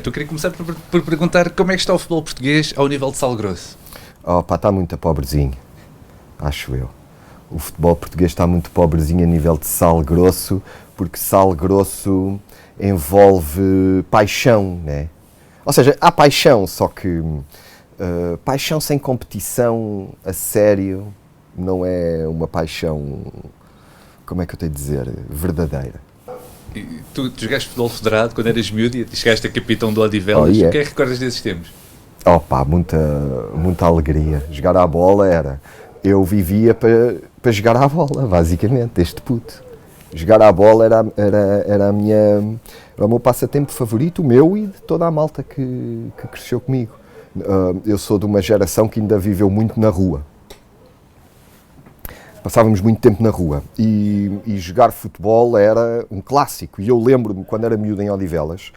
Eu queria começar por perguntar como é que está o futebol português ao nível de Sal Grosso. Está muito pobrezinho, acho eu. O futebol português está muito pobrezinho a nível de Sal Grosso, porque Sal Grosso envolve paixão, né? Ou seja, há paixão, só que paixão sem competição a sério não é uma paixão, como é que eu tenho de dizer, verdadeira. E tu jogaste futebol federado quando eras miúdo e chegaste a capitão do Odivelas. O que é que recordas desses tempos? Muita alegria. Jogar à bola era... Eu vivia para jogar à bola, basicamente, desde puto. Jogar à bola era o meu passatempo favorito, o meu e de toda a malta que cresceu comigo. Eu sou de uma geração que ainda viveu muito na rua. Passávamos muito tempo na rua e jogar futebol era um clássico. E eu lembro-me, quando era miúdo em Odivelas,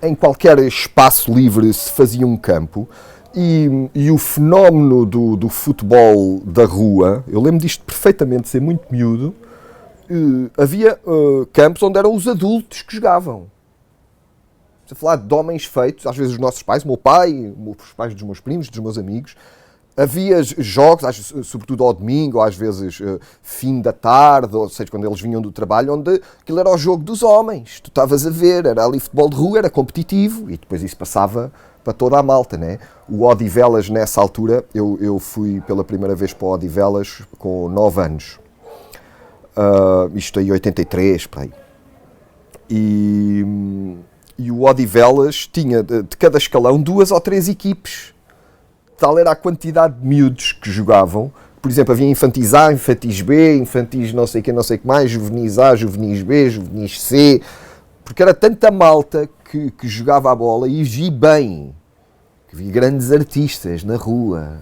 em qualquer espaço livre se fazia um campo e o fenómeno do futebol da rua, eu lembro disto perfeitamente, de ser muito miúdo, havia campos onde eram os adultos que jogavam. Estou a falar de homens feitos, às vezes os nossos pais, o meu pai, os pais dos meus primos, dos meus amigos. Havia jogos, sobretudo ao domingo, ou às vezes fim da tarde, ou seja, quando eles vinham do trabalho, onde aquilo era o jogo dos homens. Tu estavas a ver, era ali futebol de rua, era competitivo, e depois isso passava para toda a malta, né? O Odivelas, nessa altura, eu fui pela primeira vez para o Odivelas com 9 anos. Isto aí, 83, para aí. E o Odivelas tinha, de cada escalão, 2 ou 3 equipes. Tal era a quantidade de miúdos que jogavam. Por exemplo, havia infantis A, infantis B, infantis não sei o que mais, juvenis A, juvenis B, juvenis C, porque era tanta malta que jogava a bola e vi bem. Havia grandes artistas na rua,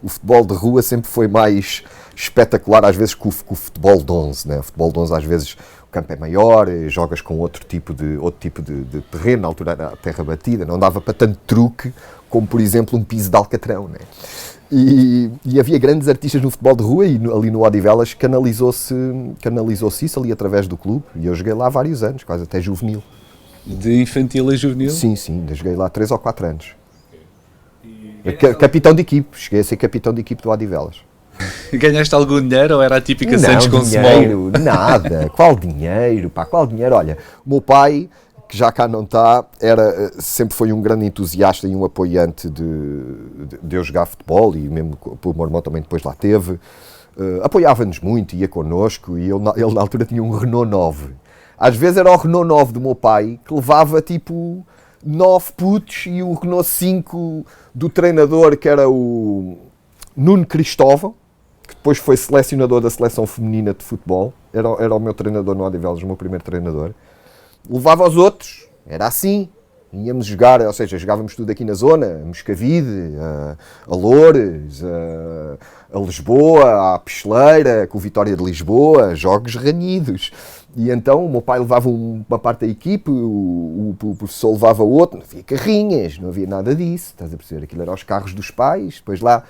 o futebol de rua sempre foi mais espetacular, às vezes, que o futebol de 11, né? O futebol de 11, às vezes, o campo é maior, jogas com outro tipo de terreno, na altura era a terra batida, não dava para tanto truque, como, por exemplo, um piso de alcatrão, né? E havia grandes artistas no futebol de rua e ali no Odivelas canalizou-se isso ali através do clube, e eu joguei lá há vários anos, quase até juvenil. De infantil a juvenil? Sim, ainda joguei lá 3 ou 4 anos. Capitão de equipe, cheguei a ser capitão de equipe do Odivelas. Ganhaste algum dinheiro ou era a típica Santos com dinheiro, nada, qual dinheiro, olha, o meu pai, que já cá não está, sempre foi um grande entusiasta e um apoiante de eu jogar futebol, e mesmo o meu irmão também depois lá teve, apoiava-nos muito, ia connosco, e ele na altura tinha um Renault 9. Às vezes era o Renault 9 do meu pai, que levava tipo 9 putos, e o Renault 5 do treinador, que era o Nuno Cristóvão, que depois foi selecionador da seleção feminina de futebol, era o meu treinador no Odivelas, o meu primeiro treinador. Levava os outros, era assim, íamos jogar, ou seja, jogávamos tudo aqui na zona, a Moscavide, a Loures, a Lisboa, a Picheleira, com o Vitória de Lisboa, jogos ranhidos. E então o meu pai levava uma parte da equipe, o professor levava outro, não havia carrinhas, não havia nada disso, estás a perceber? Aquilo eram os carros dos pais, depois lá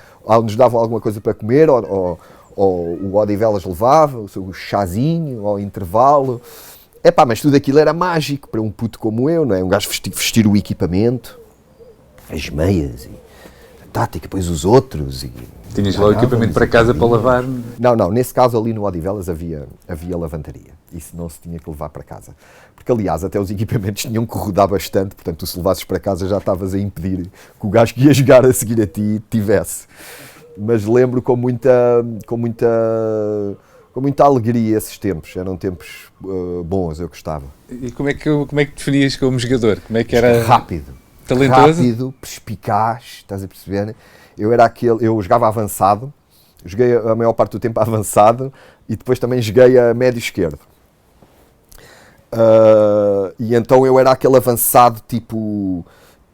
nos davam alguma coisa para comer, ou o Odivelas levava, o chazinho, ao intervalo. Mas tudo aquilo era mágico para um puto como eu, não é? Um gajo vestir o equipamento, as meias, e a tática, depois os outros. Tinhas lá o equipamento para casa para lavar? Não, nesse caso ali no Odivelas havia lavandaria, isso não se tinha que levar para casa. Porque aliás, até os equipamentos tinham que rodar bastante, portanto tu se levasses para casa já estavas a impedir que o gajo que ia jogar a seguir a ti tivesse. Mas lembro com muita alegria esses tempos, eram tempos bons, eu gostava. E como é que definias como jogador? Como é que era? Rápido, perspicaz, estás a perceber? Eu jogava avançado, joguei a maior parte do tempo avançado e depois também joguei a médio esquerdo. E então eu era aquele avançado tipo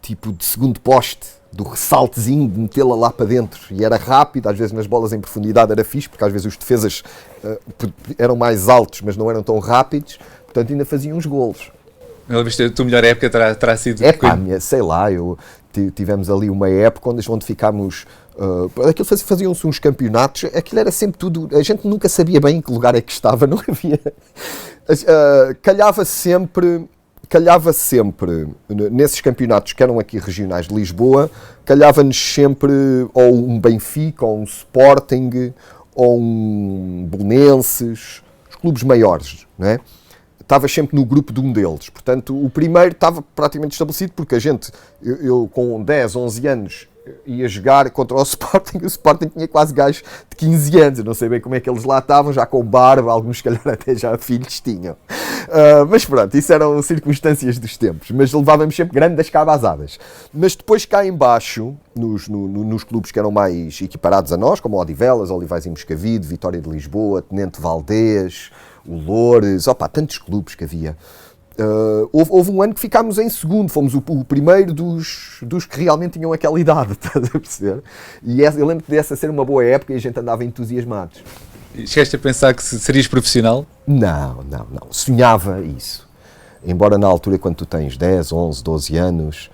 de segundo poste, do ressaltezinho, de metê-la lá para dentro, e era rápido, às vezes nas bolas em profundidade era fixe, porque às vezes os defesas eram mais altos, mas não eram tão rápidos, portanto ainda faziam uns golos. A tua melhor época terá sido... sei lá, tivemos ali uma época onde ficámos... aquilo faziam-se uns campeonatos, aquilo era sempre tudo... A gente nunca sabia bem em que lugar é que estava, não havia... calhava sempre calhava sempre, nesses campeonatos que eram aqui regionais de Lisboa, calhava-nos sempre ou um Benfica, ou um Sporting, ou um Belenenses, os clubes maiores, não é? Estavas sempre no grupo de um deles. Portanto, o primeiro estava praticamente estabelecido, porque a gente, eu com 10, 11 anos, ia jogar contra o Sporting tinha quase gajos de 15 anos, eu não sei bem como é que eles lá estavam, já com barba, alguns se calhar até já filhos tinham. Mas pronto, isso eram circunstâncias dos tempos, mas levávamos sempre grandes cabazadas. Mas depois cá em baixo, nos clubes que eram mais equiparados a nós, como o Odivelas, Olivais e Moscavide, Vitória de Lisboa, Tenente Valdés, o Loures, tantos clubes que havia. Houve um ano que ficámos em segundo, fomos o primeiro dos que realmente tinham aquela idade, estás a perceber? E eu lembro que dessa ser uma boa época e a gente andava entusiasmados. Chegaste a pensar que serias profissional? Não. Sonhava isso. Embora na altura, quando tu tens 10, 11, 12 anos,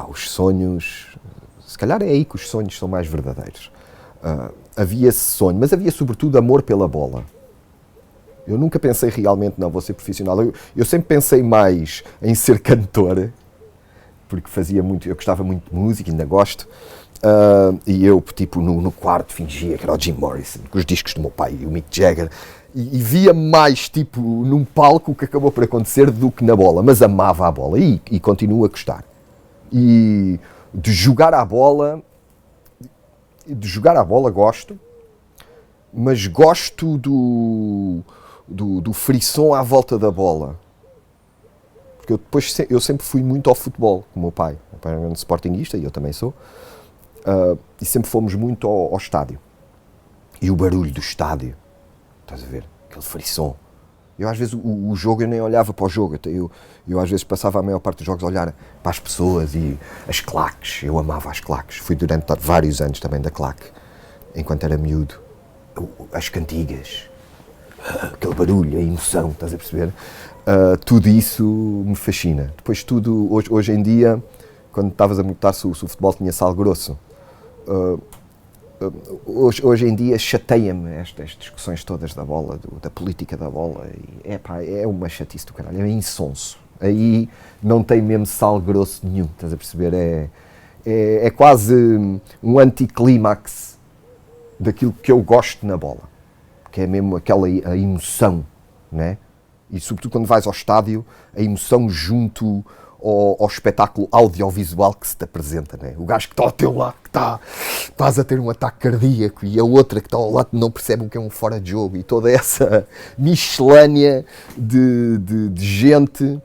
os sonhos... Se calhar é aí que os sonhos são mais verdadeiros. Havia esse sonho, mas havia sobretudo amor pela bola. Eu nunca pensei realmente, não, vou ser profissional. Eu sempre pensei mais em ser cantor, porque eu gostava muito de música, ainda gosto. E eu, tipo, no quarto fingia que era o Jim Morrison, com os discos do meu pai e o Mick Jagger. E via mais, tipo, num palco o que acabou por acontecer do que na bola. Mas amava a bola e continuo a gostar. E de jogar à bola gosto, mas gosto do frisson à volta da bola. Porque eu sempre fui muito ao futebol com o meu pai. O meu pai era um sportinguista e eu também sou. E sempre fomos muito ao estádio. E o barulho do estádio, estás a ver? Aquele frisson. Eu às vezes o jogo eu nem olhava para o jogo. Eu às vezes passava a maior parte dos jogos a olhar para as pessoas e as claques. Eu amava as claques. Fui durante vários anos também da claque, enquanto era miúdo. As cantigas, aquele barulho, a emoção, estás a perceber? Tudo isso me fascina. Depois hoje em dia, quando estavas a perguntar se o futebol tinha sal grosso, hoje em dia chateia-me estas discussões todas da bola, da política da bola. E, é uma chatice do caralho, é insonso. Aí não tem mesmo sal grosso nenhum, estás a perceber? É quase um anticlímax daquilo que eu gosto na bola, que é mesmo aquela a emoção, né? E sobretudo quando vais ao estádio, a emoção junto ao espetáculo audiovisual que se te apresenta, né? O gajo que está ao teu lado, que está quase a ter um ataque cardíaco, e a outra que está ao lado não percebe o que é um fora de jogo, e toda essa miscelânea de gente,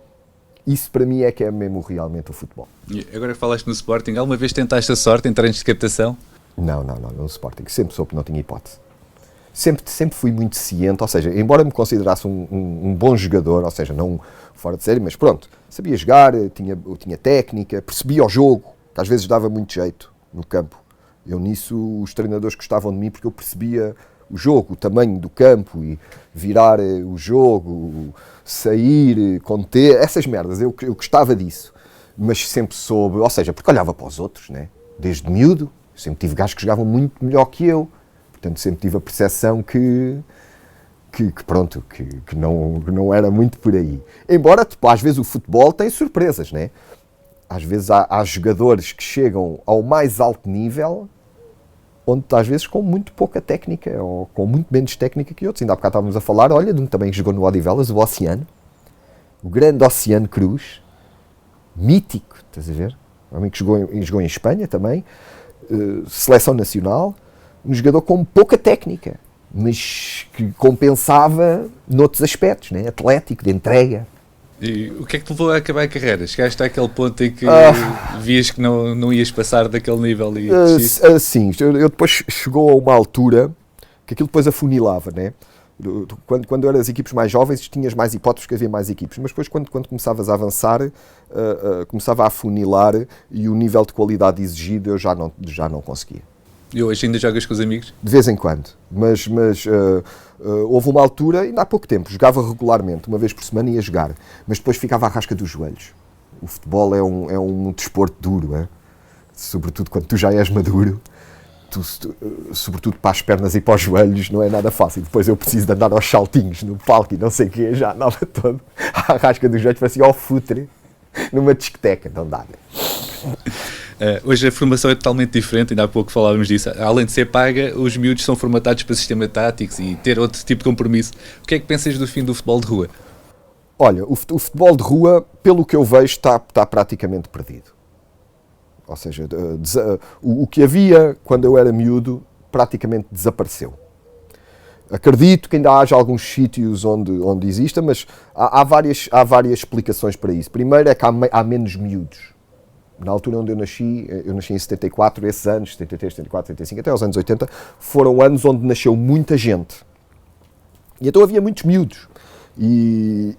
isso para mim é que é mesmo realmente o futebol. E agora que falaste no Sporting, alguma vez tentaste a sorte em treinos de captação? Não, no Sporting, sempre soube que não tinha hipótese. Sempre fui muito ciente, ou seja, embora me considerasse um bom jogador, ou seja, não fora de série, mas pronto, sabia jogar, tinha técnica, percebia o jogo, que às vezes dava muito jeito no campo. Eu nisso, os treinadores gostavam de mim porque eu percebia o jogo, o tamanho do campo, e virar o jogo, sair, conter, essas merdas, eu gostava disso. Mas sempre soube, ou seja, porque olhava para os outros, né? Desde miúdo, sempre tive gajos que jogavam muito melhor que eu. Portanto, sempre tive a percepção que não era muito por aí. Embora, tipo, às vezes o futebol tem surpresas, né? Às vezes há jogadores que chegam ao mais alto nível, onde às vezes com muito pouca técnica, ou com muito menos técnica que outros. Ainda há bocado estávamos a falar, olha, de um também que jogou no Odivelas, o Oceano. O grande Oceano Cruz. Mítico, estás a ver? Um homem que jogou em Espanha também. Seleção nacional. Um jogador com pouca técnica, mas que compensava noutros aspectos, né? Atlético, de entrega. E o que é que te levou a acabar a carreira? Chegaste àquele ponto em que vias que não ias passar daquele nível e sim, eu depois chegou a uma altura que aquilo depois afunilava, né? Quando eras equipes mais jovens tinhas mais hipóteses, que havia mais equipes, mas depois quando começavas a avançar começava a afunilar e o nível de qualidade exigido eu já não conseguia. E hoje ainda jogas com os amigos? De vez em quando, mas houve uma altura, ainda há pouco tempo, jogava regularmente, uma vez por semana ia jogar, mas depois ficava à rasca dos joelhos. O futebol é um desporto duro, sobretudo quando tu já és maduro, sobretudo para as pernas e para os joelhos não é nada fácil. Depois eu preciso de andar aos saltinhos no palco e não sei o quê, já andava todo à à rasca dos joelhos, parecia ao futre numa discoteca, não dá, né? Hoje a formação é totalmente diferente, ainda há pouco falávamos disso. Além de ser paga, os miúdos são formatados para sistemas táticos e ter outro tipo de compromisso. O que é que pensas do fim do futebol de rua? Olha, o futebol de rua, pelo que eu vejo, está praticamente perdido. Ou seja, o que havia quando eu era miúdo praticamente desapareceu. Acredito que ainda haja alguns sítios onde exista, mas há várias explicações para isso. Primeiro é que há menos miúdos. Na altura onde eu nasci em 74, esses anos, 73, 74, 75, até aos anos 80, foram anos onde nasceu muita gente. E então havia muitos miúdos. E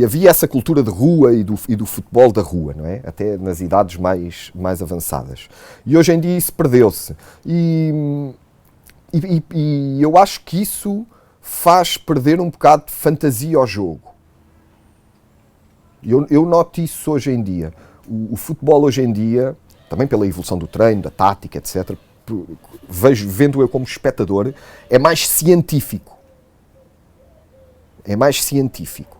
havia essa cultura de rua e do futebol da rua, não é? Até nas idades mais avançadas. E hoje em dia isso perdeu-se. E eu acho que isso faz perder um bocado de fantasia ao jogo. Eu noto isso hoje em dia. O futebol hoje em dia, também pela evolução do treino, da tática, etc., vendo eu como espectador, é mais científico. É mais científico.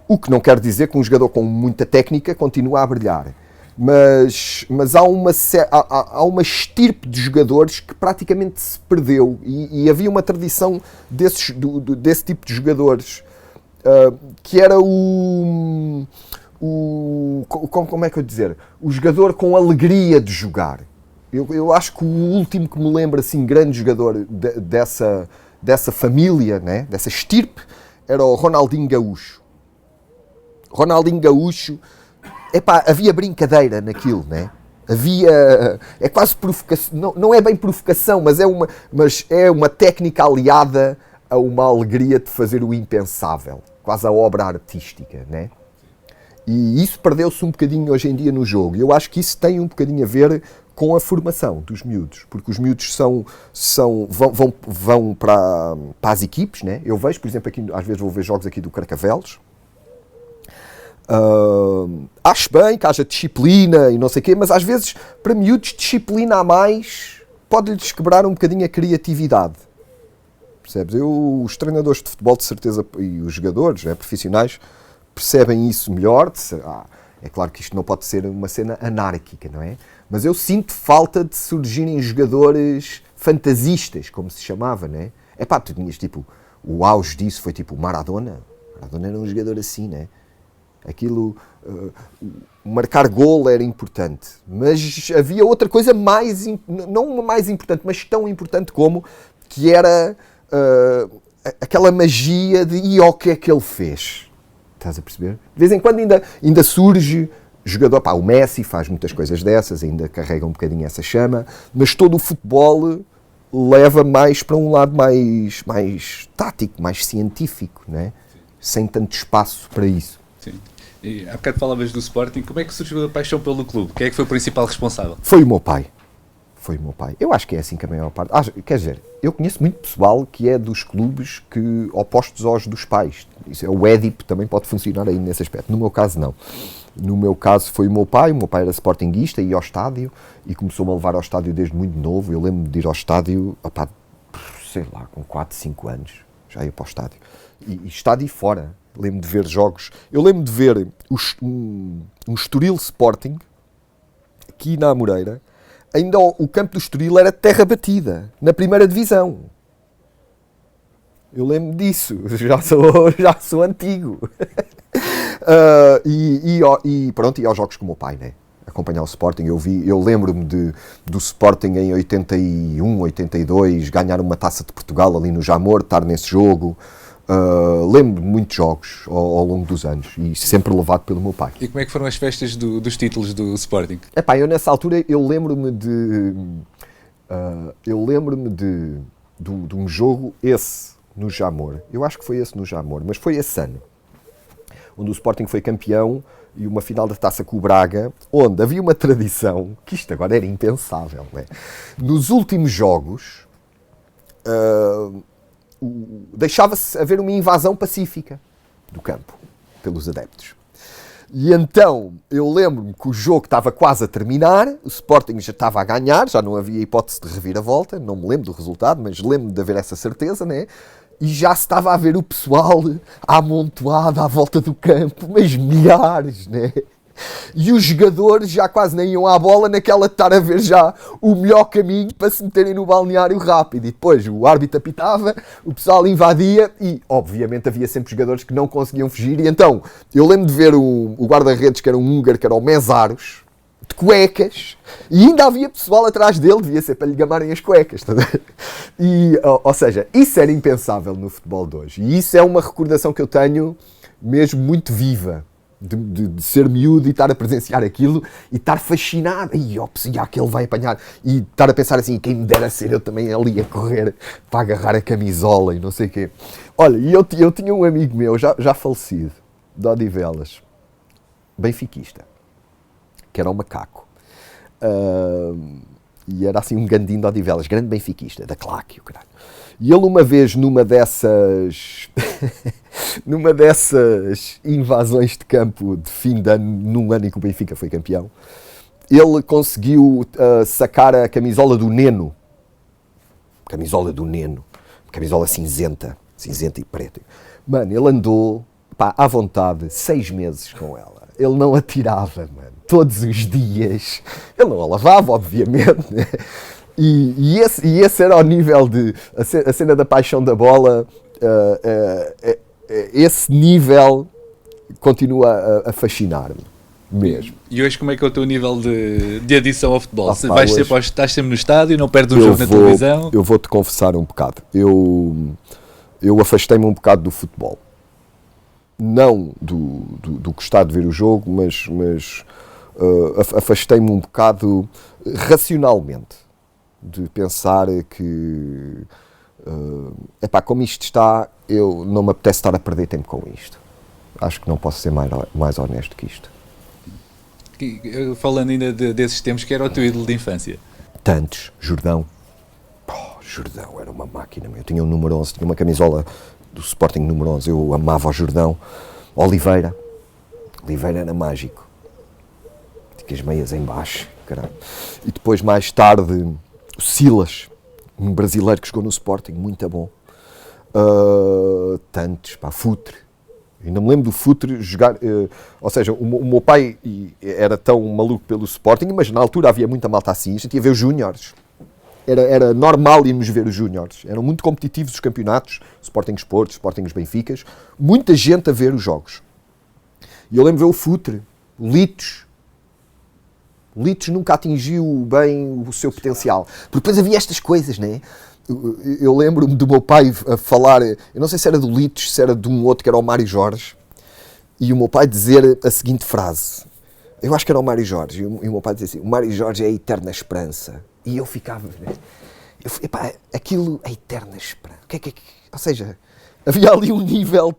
O que não quer dizer que um jogador com muita técnica continua a brilhar. Mas há uma estirpe de jogadores que praticamente se perdeu. E havia uma tradição desse tipo de jogadores. Que era como é que eu dizer? O jogador com alegria de jogar. Eu acho que o último que me lembro, assim, grande jogador dessa família, né? Dessa estirpe, era o Ronaldinho Gaúcho. Ronaldinho Gaúcho, havia brincadeira naquilo, né? É quase provocação, não é bem provocação, mas é uma técnica aliada a uma alegria de fazer o impensável, quase a obra artística, né? E isso perdeu-se um bocadinho hoje em dia no jogo. E eu acho que isso tem um bocadinho a ver com a formação dos miúdos, porque os miúdos vão para as equipes, né? Eu vejo, por exemplo, aqui, às vezes vou ver jogos aqui do Carcavelos. Acho bem que haja disciplina e não sei o quê, mas às vezes, para miúdos, disciplina a mais pode-lhes quebrar um bocadinho a criatividade. Percebes? Os treinadores de futebol, de certeza, e os jogadores, né, profissionais, percebem isso melhor. É claro que isto não pode ser uma cena anárquica, não é? Mas eu sinto falta de surgirem jogadores fantasistas, como se chamava, né? Tu tinhas tipo, o auge disso foi tipo o Maradona. Maradona era um jogador assim, né? Aquilo, marcar gol era importante, mas havia outra coisa não mais importante, mas tão importante como, que era aquela magia de o que é que ele fez. Estás a perceber? De vez em quando ainda surge jogador, o Messi faz muitas coisas dessas, ainda carrega um bocadinho essa chama, mas todo o futebol leva mais para um lado mais tático, mais científico, né? Sem tanto espaço para isso. Sim. E há bocado falavas do Sporting, como é que surgiu a paixão pelo clube? Quem é que foi o principal responsável? Foi o meu pai. Eu acho que é assim que a maior parte... quer dizer, eu conheço muito pessoal que é dos clubes opostos aos dos pais. Isso é, o Édipo também pode funcionar aí nesse aspecto. No meu caso, não. No meu caso foi o meu pai era sportinguista, ia ao estádio e começou-me a levar ao estádio desde muito novo. Eu lembro-me de ir ao estádio, sei lá, com 4, 5 anos, já ia para o estádio. E estádio fora. Lembro-me de ver jogos. Eu lembro-me de ver um Estoril Sporting, aqui na Amoreira. Ainda o campo do Estoril era terra batida, na primeira divisão. Eu lembro disso, já sou antigo. Pronto, ia aos jogos com o meu pai, né? Acompanhar o Sporting. Eu lembro-me do Sporting em 81, 82, ganhar uma taça de Portugal ali no Jamor, estar nesse jogo. Lembro-me de muitos jogos ao longo dos anos e sempre levado pelo meu pai. E como é que foram as festas dos títulos do Sporting? Eu nessa altura eu lembro-me de um jogo esse no Jamor. Eu acho que foi esse no Jamor, mas foi esse ano onde o Sporting foi campeão e uma final da taça com o Braga, onde havia uma tradição que isto agora era impensável, né? Nos últimos jogos deixava-se haver uma invasão pacífica do campo pelos adeptos. E então eu lembro-me que o jogo estava quase a terminar, o Sporting já estava a ganhar, já não havia hipótese de reviravolta, não me lembro do resultado, mas lembro-me de haver essa certeza, né? e já se estava a ver o pessoal amontoado à volta do campo, mas milhares, né? E os jogadores já quase nem iam à bola naquela de estar a ver já o melhor caminho para se meterem no balneário rápido. E depois o árbitro apitava, o pessoal invadia e, obviamente, havia sempre jogadores que não conseguiam fugir. E então, eu lembro de ver o guarda-redes, que era um húngaro, que era o Mészáros, de cuecas, e ainda havia pessoal atrás dele, devia ser para lhe gamarem as cuecas. Tá? E, ou seja, isso era impensável no futebol de hoje. E isso é uma recordação que eu tenho mesmo muito viva. De ser miúdo e estar a presenciar aquilo e estar fascinado. E aquele vai apanhar. E estar a pensar assim, quem me dera ser eu também ali a correr para agarrar a camisola e não sei o quê. Olha, e eu tinha um amigo meu, já falecido, de Odivelas, benfiquista, que era um macaco. E era assim um gandinho de Odivelas, grande benfiquista, da claque, o caralho. E ele uma vez numa dessas invasões de campo de fim de ano, num ano em que o Benfica foi campeão, ele conseguiu sacar a camisola do Neno. Camisola cinzenta e preta. Mano, ele andou, à vontade, 6 meses com ela. Ele não a tirava, mano, todos os dias. Ele não a lavava, obviamente, né? E esse era o nível de... A cena da paixão da bola, esse nível continua a fascinar-me, mesmo. E hoje como é que é o teu nível de adição ao futebol? Hoje, Estás sempre no estádio, não perdes um jogo na televisão? Eu vou-te confessar um bocado. Eu afastei-me um bocado do futebol. Não do gostar de ver o jogo, mas afastei-me um bocado racionalmente. De pensar que como isto está, eu não me apetece estar a perder tempo com isto. Acho que não posso ser mais honesto que isto. Falando ainda desses tempos, que era o teu ídolo de infância? Tantos. Jordão. Jordão era uma máquina. Eu tinha um número 11, tinha uma camisola do Sporting número 11. Eu amava o Jordão. Oliveira era mágico. Tinha as meias em baixo, caralho. E depois, mais tarde, o Silas, um brasileiro que jogou no Sporting, muito bom. Tantos, Futre. Ainda me lembro do Futre jogar, ou seja, o meu pai era tão maluco pelo Sporting, mas na altura havia muita malta assim, a gente ia ver os júniores. Era normal irmos ver os júniores. Eram muito competitivos os campeonatos, Sporting Sport, Sporting Benficas, muita gente a ver os jogos. E eu lembro de ver o Futre, o Litos. O Litos nunca atingiu bem o seu potencial. Porque depois havia estas coisas, né? Eu lembro-me do meu pai a falar, eu não sei se era do Litos, se era de um outro que era o Mário Jorge, e o meu pai dizer a seguinte frase. Eu acho que era o Mário Jorge, e o meu pai dizia assim, o Mário Jorge é a eterna esperança. E eu ficava, aquilo é a eterna esperança. Ou seja, havia ali um nível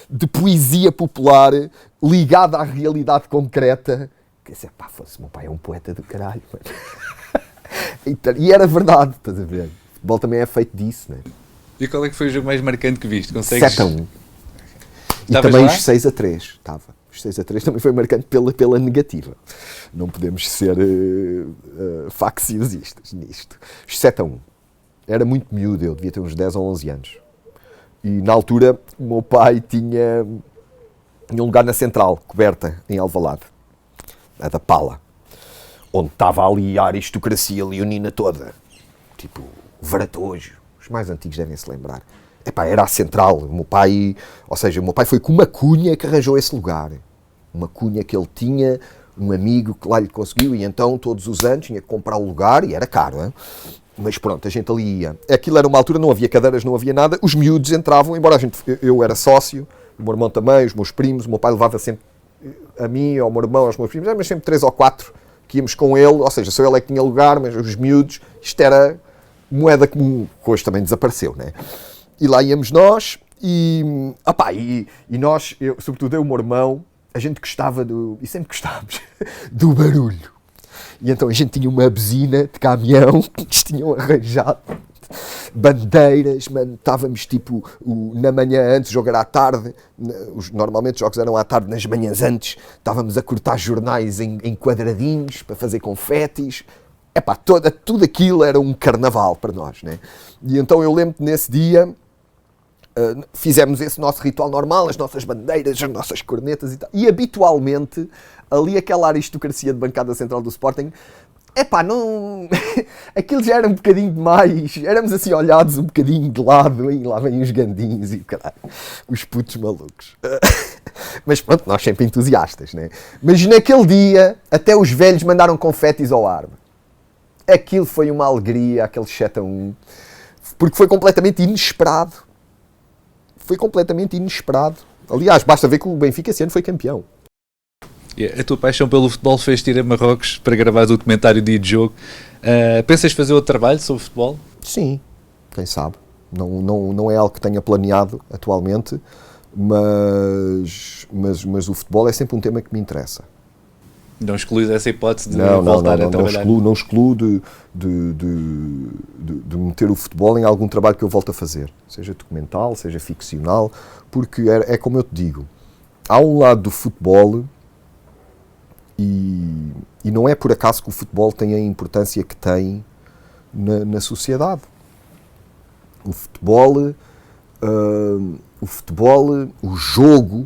de poesia popular ligada à realidade concreta. Que disse, fosse, meu pai é um poeta do caralho, mano. E era verdade, estás a ver? O futebol também é feito disso, né? E qual é que foi o jogo mais marcante que viste? Consegues... 7-1. E também os 6-3, estava. Os 6-3 também foi marcante pela negativa. Não podemos ser facciosistas nisto. Os 7-1. Era muito miúdo, eu devia ter uns 10 ou 11 anos. E na altura o meu pai tinha um lugar na Central, coberta em Alvalade. A da Pala. Onde estava ali a aristocracia leonina toda. Tipo, o Varatojo. Os mais antigos devem se lembrar. Era a Central. O meu pai foi com uma cunha que arranjou esse lugar. Uma cunha que ele tinha, um amigo que lá lhe conseguiu, e então todos os anos tinha que comprar o lugar, e era caro, hein? Mas pronto, a gente ali ia. Aquilo era uma altura, não havia cadeiras, não havia nada, os miúdos entravam, embora eu era sócio, o meu irmão também, os meus primos, o meu pai levava sempre a mim, ao meu irmão, aos meus primos, mas sempre 3 ou 4 que íamos com ele, ou seja, só ele é que tinha lugar, mas os miúdos, isto era moeda comum, que hoje também desapareceu, né? E lá íamos nós, e nós, sobretudo eu e o meu irmão, a gente gostava e sempre gostávamos, do barulho. E então a gente tinha uma buzina de caminhão que nos tinham arranjado, bandeiras, mano, estávamos tipo na manhã antes, o jogo era à tarde, normalmente os jogos eram à tarde, nas manhãs antes, estávamos a cortar jornais em quadradinhos para fazer confetis. Tudo aquilo era um carnaval para nós, né? E então eu lembro que nesse dia fizemos esse nosso ritual normal, as nossas bandeiras, as nossas cornetas e tal. E habitualmente, ali aquela aristocracia de bancada central do Sporting, não... aquilo já era um bocadinho demais. Éramos assim olhados um bocadinho de lado, e lá vêm os gandinhos e caralho, os putos malucos. Mas pronto, nós sempre entusiastas, né? Mas naquele dia, até os velhos mandaram confetis ao ar. Aquilo foi uma alegria, aquele 7-1, porque foi completamente inesperado. Aliás, basta ver que o Benfica esse ano foi campeão. A tua paixão pelo futebol fez-te ir a Marrocos para gravar o documentário Dia de Jogo. Pensas fazer outro trabalho sobre futebol? Sim, quem sabe. Não é algo que tenha planeado atualmente, mas o futebol é sempre um tema que me interessa. Não excluís essa hipótese de voltar a trabalhar? Não excluo de meter o futebol em algum trabalho que eu volto a fazer, seja documental, seja ficcional, porque é como eu te digo, há um lado do futebol e não é por acaso que o futebol tem a importância que tem na sociedade. O futebol, o jogo,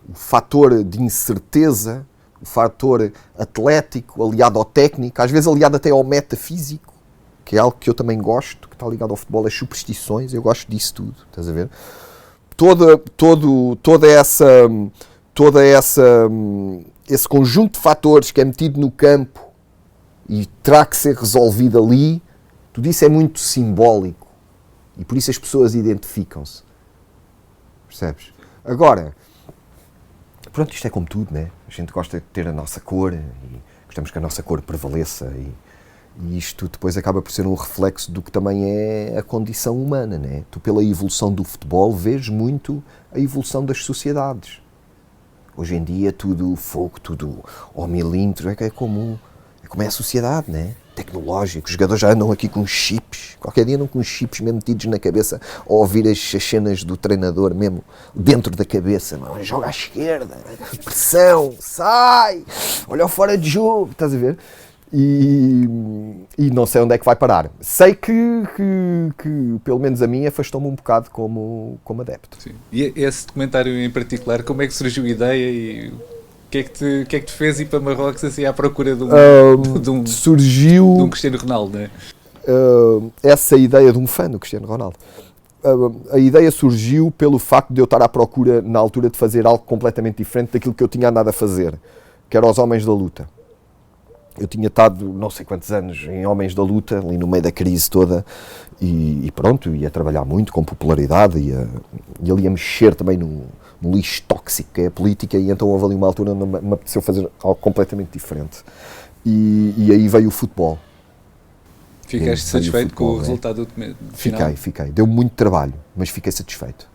o fator de incerteza, o fator atlético, aliado ao técnico, às vezes aliado até ao metafísico, que é algo que eu também gosto, que está ligado ao futebol, as superstições, eu gosto disso tudo, estás a ver? Esse conjunto de fatores que é metido no campo e terá que ser resolvido ali, tudo isso é muito simbólico e por isso as pessoas identificam-se, percebes? Agora, pronto, isto é como tudo, né? A gente gosta de ter a nossa cor e gostamos que a nossa cor prevaleça e isto depois acaba por ser um reflexo do que também é a condição humana, né? Tu, pela evolução do futebol, vês muito a evolução das sociedades. Hoje em dia tudo fogo, tudo ao milímetro, é como é a sociedade, né? Tecnológico, os jogadores já andam aqui com chips, qualquer dia andam com chips mesmo metidos na cabeça, a ouvir as cenas do treinador mesmo dentro da cabeça, mano, joga à esquerda, pressão, sai, olha fora de jogo, estás a ver? E não sei onde é que vai parar. Sei que pelo menos a mim afastou-me um bocado como adepto. Sim. E esse documentário em particular, como é que surgiu a ideia e o que é que te fez ir para Marrocos assim à procura de um Cristiano Ronaldo, né? Essa ideia de um fã do Cristiano Ronaldo. A ideia surgiu pelo facto de eu estar à procura na altura de fazer algo completamente diferente daquilo que eu tinha andado a fazer, que era os Homens da Luta. Eu tinha estado não sei quantos anos em Homens da Luta, ali no meio da crise toda, e pronto, ia trabalhar muito com popularidade, e ali a mexer também no lixo tóxico que é a política, e então houve ali uma altura onde me apeteceu fazer algo completamente diferente. E aí veio o futebol. Ficaste satisfeito com o resultado do final? Fiquei. Deu muito trabalho, mas fiquei satisfeito.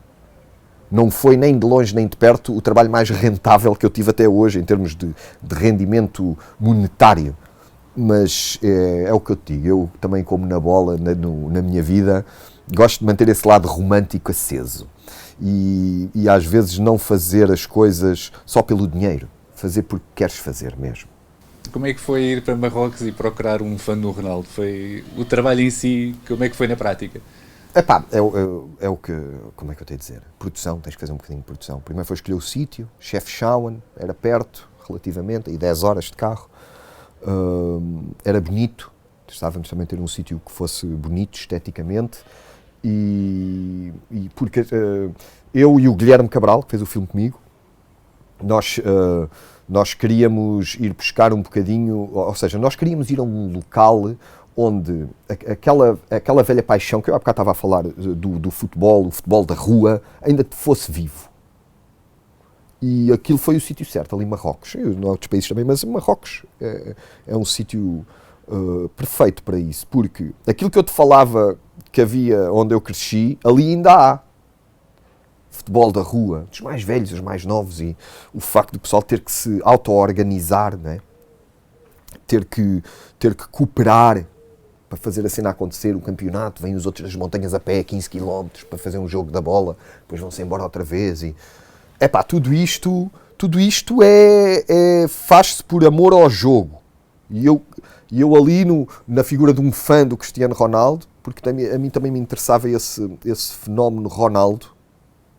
Não foi nem de longe nem de perto o trabalho mais rentável que eu tive até hoje em termos de rendimento monetário, mas é o que eu te digo, eu também como na bola, na minha vida, gosto de manter esse lado romântico aceso e às vezes não fazer as coisas só pelo dinheiro, fazer porque queres fazer mesmo. Como é que foi ir para Marrocos e procurar um fã do Ronaldo? Foi o trabalho em si, como é que foi na prática? É o que, como é que eu tenho de dizer? Produção, tens que fazer um bocadinho de produção. Primeiro foi escolher o sítio, Chefchaouen, era perto, relativamente, aí 10 horas de carro. Era bonito, estávamos também a ter um sítio que fosse bonito esteticamente. E porque eu e o Guilherme Cabral, que fez o filme comigo, nós queríamos ir buscar um bocadinho, ou seja, nós queríamos ir a um local onde aquela velha paixão que eu há bocado estava a falar do futebol, o futebol da rua, ainda fosse vivo. E aquilo foi o sítio certo, ali em Marrocos. Em outros países também, mas Marrocos é um sítio perfeito para isso, porque aquilo que eu te falava que havia onde eu cresci, ali ainda há. Futebol da rua, dos mais velhos, os mais novos, e o facto do pessoal ter que se auto-organizar, né? ter que cooperar para fazer a cena acontecer, o campeonato, vêm os outros das montanhas a pé, a 15 km, para fazer um jogo da bola, depois vão-se embora outra vez, e tudo isto faz-se por amor ao jogo, e eu ali na figura de um fã do Cristiano Ronaldo, porque a mim também me interessava esse fenómeno Ronaldo.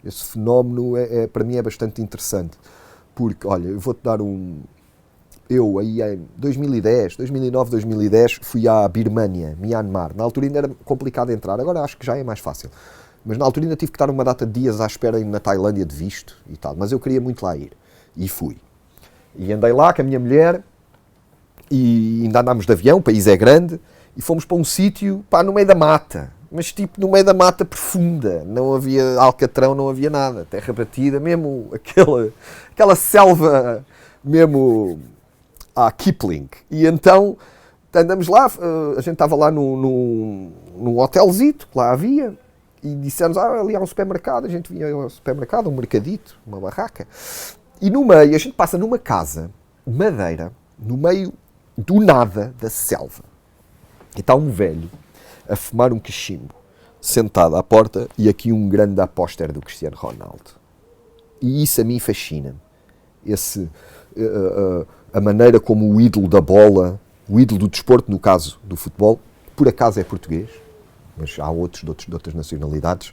Esse fenómeno para mim é bastante interessante, porque, olha, eu vou-te dar eu aí em 2009, 2010, fui à Birmânia, Myanmar. Na altura ainda era complicado entrar, agora acho que já é mais fácil. Mas na altura ainda tive que estar uma data de dias à espera na Tailândia de visto e tal, mas eu queria muito lá ir, e fui. E andei lá com a minha mulher, e ainda andámos de avião, o país é grande, e fomos para um sítio, pá, no meio da mata, mas tipo no meio da mata profunda, não havia alcatrão, não havia nada, terra batida, mesmo aquela selva, mesmo Kipling. E então andamos lá, a gente estava lá num hotelzito que lá havia, e dissemos, ali há um supermercado, a gente vinha ao supermercado, um mercadito, uma barraca, e no meio, a gente passa numa casa de madeira, no meio do nada da selva, e está um velho a fumar um cachimbo, sentado à porta, e aqui um grande apóster do Cristiano Ronaldo. E isso a mim fascina-me. A maneira como o ídolo da bola, o ídolo do desporto, no caso do futebol, por acaso é português, mas há outros de outras nacionalidades,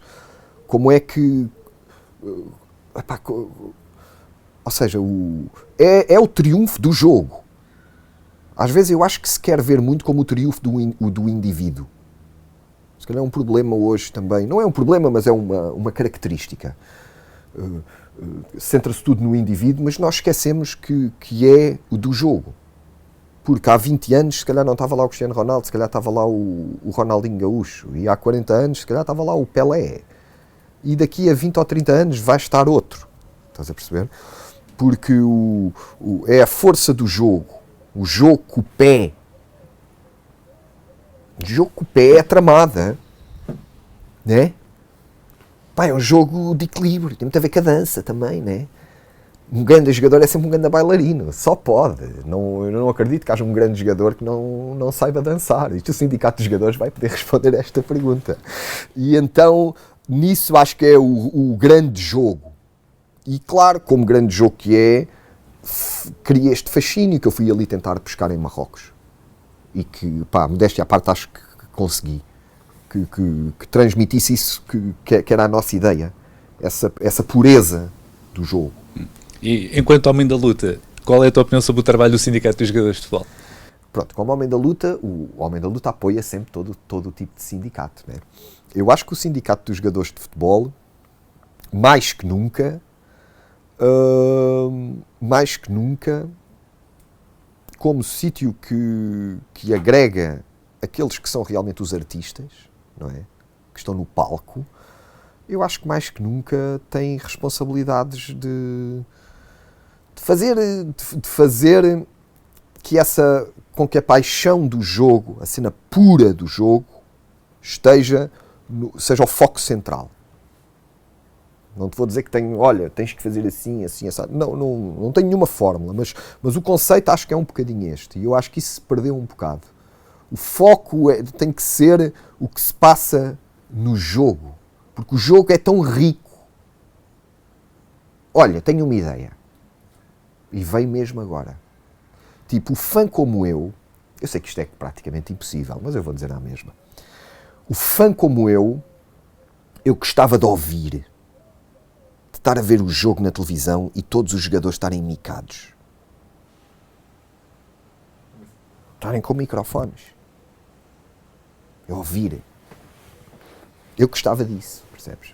como é que... ou seja, é o triunfo do jogo. Às vezes eu acho que se quer ver muito como o triunfo do indivíduo. Se calhar é um problema hoje também. Não é um problema, mas é uma característica. Centra-se tudo no indivíduo, mas nós esquecemos que é o do jogo. Porque há 20 anos, se calhar não estava lá o Cristiano Ronaldo, se calhar estava lá o Ronaldinho Gaúcho. E há 40 anos, se calhar estava lá o Pelé. E daqui a 20 ou 30 anos vai estar outro. Estás a perceber? Porque é a força do jogo. O jogo com o pé. O jogo com o pé é tramada. Né? Pá, é um jogo de equilíbrio. Tem muito a ver com a dança também, né? Um grande jogador é sempre um grande bailarino. Só pode. Eu não acredito que haja um grande jogador que não saiba dançar. Isto o sindicato de jogadores vai poder responder a esta pergunta. E então, nisso acho que é o grande jogo. E claro, como grande jogo que é, cria este fascínio que eu fui ali tentar pescar em Marrocos. E que, pá, modéstia à parte, acho que consegui. Que transmitisse isso que era a nossa ideia. Essa pureza do jogo. E, enquanto homem da luta, qual é a tua opinião sobre o trabalho do Sindicato dos Jogadores de Futebol? Pronto, como homem da luta, o homem da luta apoia sempre todo o tipo de sindicato, né? Eu acho que o Sindicato dos Jogadores de Futebol, mais que nunca, como sítio que agrega aqueles que são realmente os artistas, não é? Que estão no palco, eu acho que mais que nunca tem responsabilidades de fazer com que a paixão do jogo, a cena pura do jogo, seja o foco central. Não te vou dizer que tens que fazer assim, assim. Não tenho nenhuma fórmula, mas o conceito acho que é um bocadinho este. E eu acho que isso se perdeu um bocado. O foco tem que ser o que se passa no jogo. Porque o jogo é tão rico. Olha, tenho uma ideia. E veio mesmo agora. Tipo, o fã como eu sei que isto é praticamente impossível, mas eu vou dizer a mesma. O fã como eu gostava de ouvir, de estar a ver o jogo na televisão e todos os jogadores estarem micados. Estarem com microfones. Ouvir. Eu gostava disso, percebes?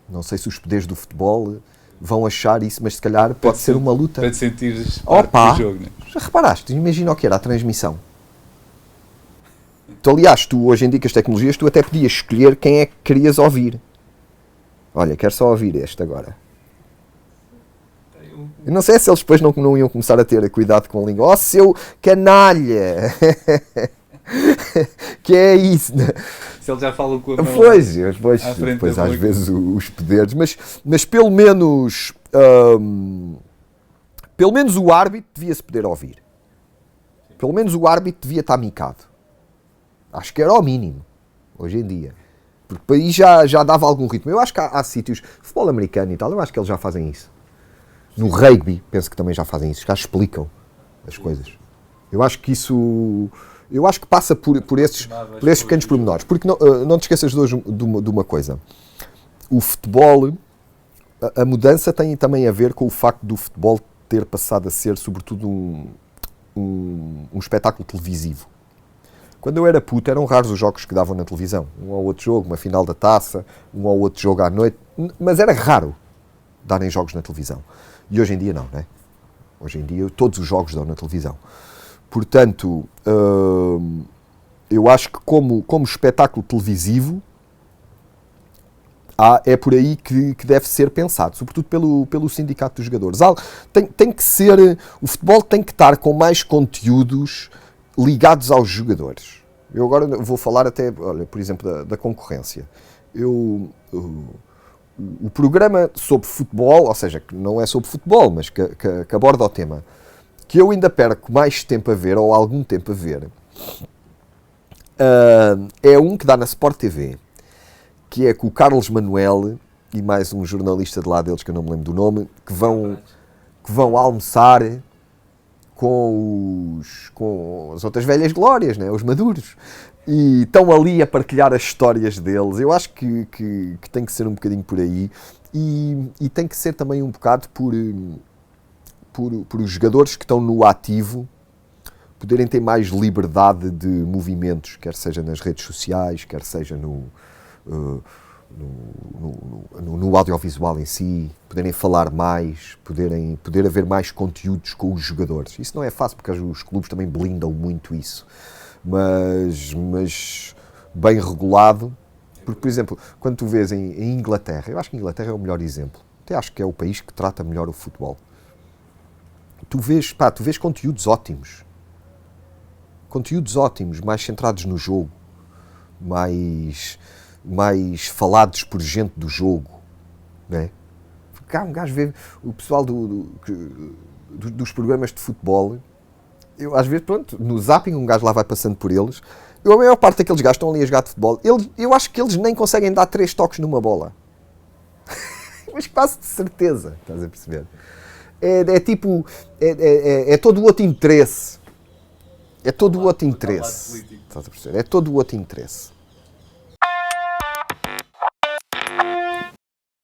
Não sei se os poderes do futebol vão achar isso, mas se calhar pode ser uma luta. Para te sentires parte do jogo, não é? Já reparaste? Imagina o que era a transmissão. Então, aliás, tu hoje em dia com as tecnologias, tu até podias escolher quem é que querias ouvir. Olha, quero só ouvir este agora. Eu não sei se eles depois não iam começar a ter cuidado com a língua. Oh, seu canalha! Que é isso, né? Se eles já falam com a mão depois às vezes os poderes, mas pelo menos o árbitro devia-se poder ouvir. Pelo menos o árbitro devia estar micado. Acho que era ao mínimo, hoje em dia. Porque aí já dava algum ritmo. Eu acho que há sítios, futebol americano e tal, eu acho que eles já fazem isso. No rugby, penso que também já fazem isso, já explicam as coisas. Eu acho que isso Eu acho que passa por esses pequenos pormenores. Porque não te esqueças de uma coisa. O futebol, a mudança tem também a ver com o facto do futebol ter passado a ser, sobretudo, um espetáculo televisivo. Quando eu era puto, eram raros os jogos que davam na televisão. Um ou outro jogo, uma final da taça, um ou outro jogo à noite. Mas era raro darem jogos na televisão. E hoje em dia não, né? Hoje em dia todos os jogos dão na televisão. Portanto, eu acho que como espetáculo televisivo, é por aí que deve ser pensado, sobretudo pelo sindicato dos jogadores. Tem que ser, o futebol tem que estar com mais conteúdos ligados aos jogadores. Eu agora vou falar até, olha, por exemplo, da concorrência. O programa sobre futebol, ou seja, que não é sobre futebol, mas que aborda o tema, que eu ainda perco mais tempo a ver, ou algum tempo a ver, é um que dá na Sport TV, que é com o Carlos Manuel e mais um jornalista de lá deles, que eu não me lembro do nome, que vão almoçar com as outras velhas glórias, né? Os maduros. E estão ali a partilhar as histórias deles. Eu acho que tem que ser um bocadinho por aí. E tem que ser também um bocado por os jogadores que estão no ativo poderem ter mais liberdade de movimentos, quer seja nas redes sociais, quer seja no audiovisual em si, poderem falar mais, poder haver mais conteúdos com os jogadores. Isso não é fácil, porque os clubes também blindam muito isso. Mas bem regulado, porque, por exemplo, quando tu vês em Inglaterra, eu acho que a Inglaterra é o melhor exemplo, até acho que é o país que trata melhor o futebol. Tu vês conteúdos ótimos, mais centrados no jogo, mais falados por gente do jogo, né? Cá um gajo vê o pessoal dos programas de futebol. Eu, às vezes, pronto, no zapping um gajo lá vai passando por eles. A maior parte daqueles gajos estão ali a jogar de futebol. Eu acho que eles nem conseguem dar 3 toques numa bola. Mas quase de certeza, estás a perceber? É todo o outro interesse. É todo o outro interesse. Estás a perceber? É todo o outro interesse.